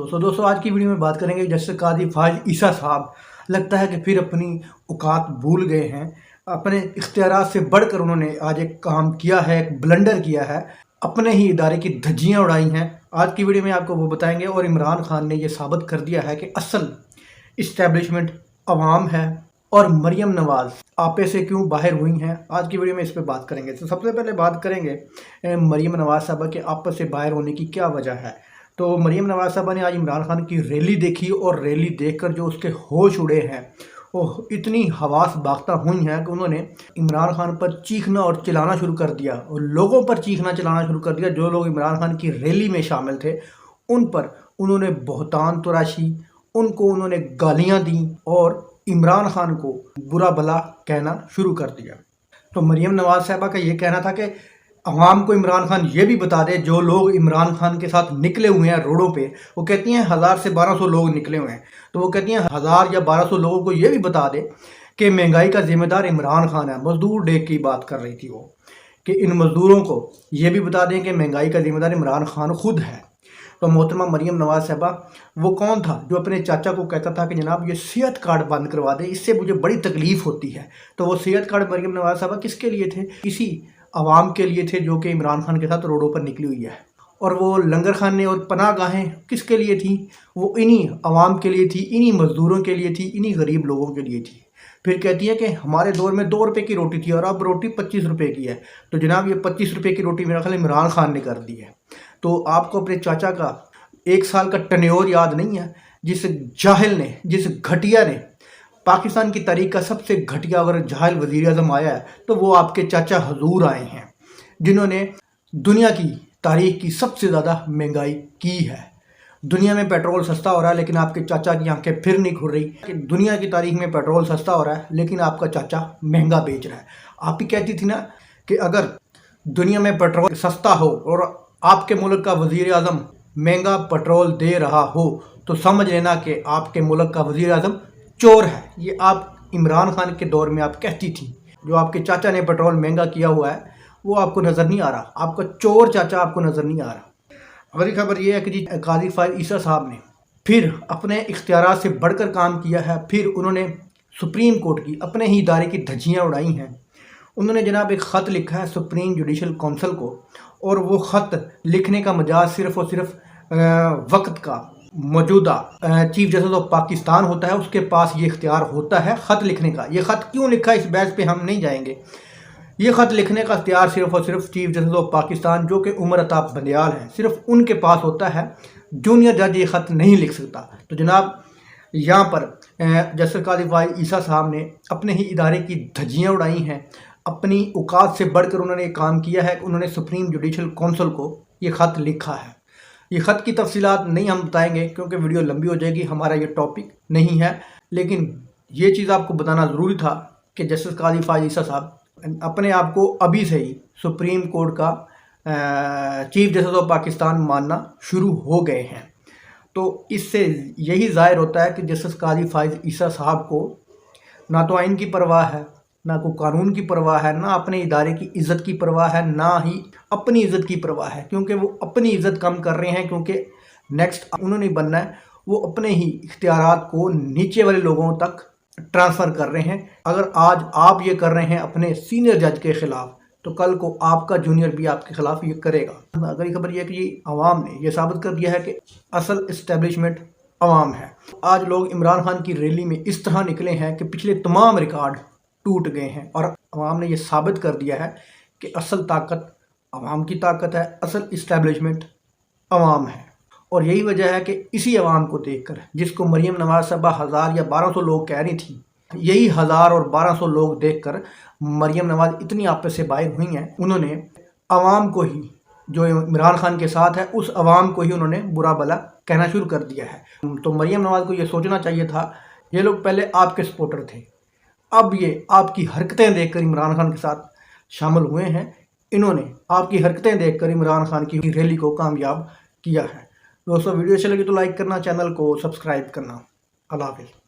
दोस्तों आज की वीडियो में बात करेंगे जस्टिस काजी फाइज ईसा साहब। लगता है कि फिर अपनी औकात भूल गए हैं। अपने इख्तियारात से बढ़कर उन्होंने आज एक काम किया है, एक ब्लंडर किया है, अपने ही इदारे की धज्जियां उड़ाई हैं। आज की वीडियो में आपको वो बताएंगे और इमरान खान ने ये साबित कर दिया है कि असल इस्टेब्लिशमेंट अवाम है और मरियम नवाज़ आपे से क्यों बाहर हुई हैं। आज की वीडियो में इस पर बात करेंगे। तो सबसे पहले बात करेंगे मरियम नवाज़ साहबा के आपस से बाहर होने की क्या वजह है। तो मरियम नवाज़ साहबा ने आज इमरान खान की रैली देखी और रैली देखकर जो उसके होश उड़े हैं वो इतनी हवास बाख्ता हुई हैं कि उन्होंने इमरान खान पर चीखना और चिल्लाना शुरू कर दिया और लोगों पर चीखना चिल्लाना शुरू कर दिया। जो लोग इमरान खान की रैली में शामिल थे उन पर उन्होंने बहतान तराशी, उनको उन्होंने गालियां दी और इमरान खान को बुरा भला कहना शुरू कर दिया। तो मरियम नवाज़ साहबा का ये कहना था कि अवाम को इमरान खान ये भी बता दे, जो लोग इमरान खान के साथ निकले हुए हैं रोडों पे, वो कहती हैं 1000 से 1200 लोग निकले हुए हैं, तो वो कहती हैं 1000 या 1200 लोगों को ये भी बता दे कि महंगाई का जिम्मेदार इमरान खान है। मजदूर डे की बात कर रही थी वो, कि इन मजदूरों को ये भी बता दें कि महंगाई का जिम्मेदार इमरान खान खुद है। तो मोहतरमा मरियम नवाज़ साहबा वो कौन था जो अपने चाचा को कहता था कि जनाब ये सेहत कार्ड बंद करवा दे, इससे मुझे बड़ी तकलीफ़ होती है। तो वो सेहत कार्ड मरियम नवाज़ साहबा किसके लिए थे? इसी आवाम के लिए थे जो कि इमरान खान के साथ रोडों पर निकली हुई है। और वो लंगर खाने और पनाह गाहें किसके लिए थी? वो इन्हीं आवाम के लिए थी, इन्हीं मज़दूरों के लिए थी, इन्हीं गरीब लोगों के लिए थी। फिर कहती है कि हमारे दौर में 2 रुपये की रोटी थी और अब रोटी 25 रुपये की है। तो जनाब ये 25 रुपये की रोटी मेरा ख्याल इमरान खान ने कर दी है। तो आपको अपने चाचा का 1 साल का टन्योर याद नहीं है, जिस जाहिल ने, जिस घटिया ने पाकिस्तान की तारीख का सबसे घटिया अगर जाहिल वज़ीर आज़म आया है तो वो आपके चाचा हजूर आए हैं, जिन्होंने दुनिया की तारीख की सबसे ज़्यादा महंगाई की है। दुनिया में पेट्रोल सस्ता हो रहा है लेकिन आपके चाचा की आंखें फिर नहीं खुल रही कि दुनिया की तारीख में पेट्रोल सस्ता हो रहा है लेकिन आपका चाचा महंगा बेच रहा है। आप ही कहती थी ना कि अगर दुनिया में पेट्रोल सस्ता हो और आपके मुल्क का वज़ीर आज़म महंगा पेट्रोल दे रहा हो तो समझ लेना कि आपके मुल्क का वज़ीर आज़म चोर है। ये आप इमरान खान के दौर में आप कहती थी। जो आपके चाचा ने पेट्रोल महंगा किया हुआ है वो आपको नज़र नहीं आ रहा, आपका चोर चाचा आपको नज़र नहीं आ रहा। अगली खबर ये है कि जी काजी फाइज ईसा साहब ने फिर अपने इख्तियारात से बढ़कर काम किया है। फिर उन्होंने सुप्रीम कोर्ट की अपने ही इदारे की धज्जियाँ उड़ाई हैं। उन्होंने जनाब एक ख़त लिखा है सुप्रीम जुडिशल काउंसिल को, और वो ख़त लिखने का मजाज सिर्फ़ और सिर्फ वक्त का मौजूदा चीफ जस्टिस ऑफ पाकिस्तान होता है, उसके पास ये इख्तियार होता है ख़त लिखने का। ये ख़त क्यों लिखा इस बहस पे हम नहीं जाएंगे। ये ख़त लिखने का इख्तियार सिर्फ़ और सिर्फ चीफ जस्टिस ऑफ पाकिस्तान जो कि उमर अताब बंदियाल हैं, सिर्फ उनके पास होता है। जूनियर जज ये ख़त नहीं लिख सकता। तो जनाब यहाँ पर जस्टिस काजी फाइज ईसा साहब ने अपने ही इदारे की धज्जियाँ उड़ाई हैं। अपनी औकात से बढ़कर उन्होंने काम किया है। उन्होंने सुप्रीम जुडिशल काउंसिल को ये ख़त लिखा है। ये ख़त की तफसीलात नहीं हम बताएंगे क्योंकि वीडियो लंबी हो जाएगी, हमारा ये टॉपिक नहीं है, लेकिन ये चीज़ आपको बताना ज़रूरी था कि जस्टिस काजी फाइज ईसा साहब अपने आप को अभी से ही सुप्रीम कोर्ट का चीफ जस्टिस ऑफ पाकिस्तान मानना शुरू हो गए हैं। तो इससे यही ज़ाहिर होता है कि जस्टिस काजी फाइज ईसा साहब को ना तो आइन की परवाह है, ना को कानून की परवाह है, ना अपने इदारे की इज़्ज़त की परवाह है, ना ही अपनी इज़्ज़त की परवाह है। क्योंकि वो अपनी इज़्ज़त कम कर रहे हैं, क्योंकि नेक्स्ट उन्होंने बनना है, वो अपने ही इख्तियारात को नीचे वाले लोगों तक ट्रांसफ़र कर रहे हैं। अगर आज आप ये कर रहे हैं अपने सीनियर जज के ख़िलाफ़ तो कल को आपका जूनियर भी आपके ख़िलाफ़ ये करेगा। अगली खबर ये कि ये अवाम ने यह साबित कर दिया है कि असल इस्टेब्लिशमेंट अवाम है। आज लोग इमरान खान की रैली में इस तरह निकले हैं कि पिछले तमाम रिकॉर्ड टूट गए हैं और अवाम ने यह साबित कर दिया है कि असल ताकत अवाम की ताकत है, असल इस्टेब्लिशमेंट अवाम है। और यही वजह है कि इसी अवाम को देखकर, जिसको मरियम नवाज़ साहबा 1000 या 1200 लोग कह रही थी, यही 1000 और 1200 लोग देखकर मरियम नवाज़ इतनी आपस से बाहर हुई हैं। उन्होंने अवाम को ही, जो इमरान खान के साथ है, उस अवाम को ही उन्होंने बुरा भला कहना शुरू कर दिया है। तो मरियम नवाज़ को ये सोचना चाहिए था, ये लोग पहले आपके सपोर्टर थे, अब ये आपकी हरकतें देखकर इमरान खान के साथ शामिल हुए हैं। इन्होंने आपकी हरकतें देखकर इमरान खान की रैली को कामयाब किया है। दोस्तों वीडियो अच्छी लगी तो लाइक करना, चैनल को सब्सक्राइब करना। अल्लाह हाफ़िज़।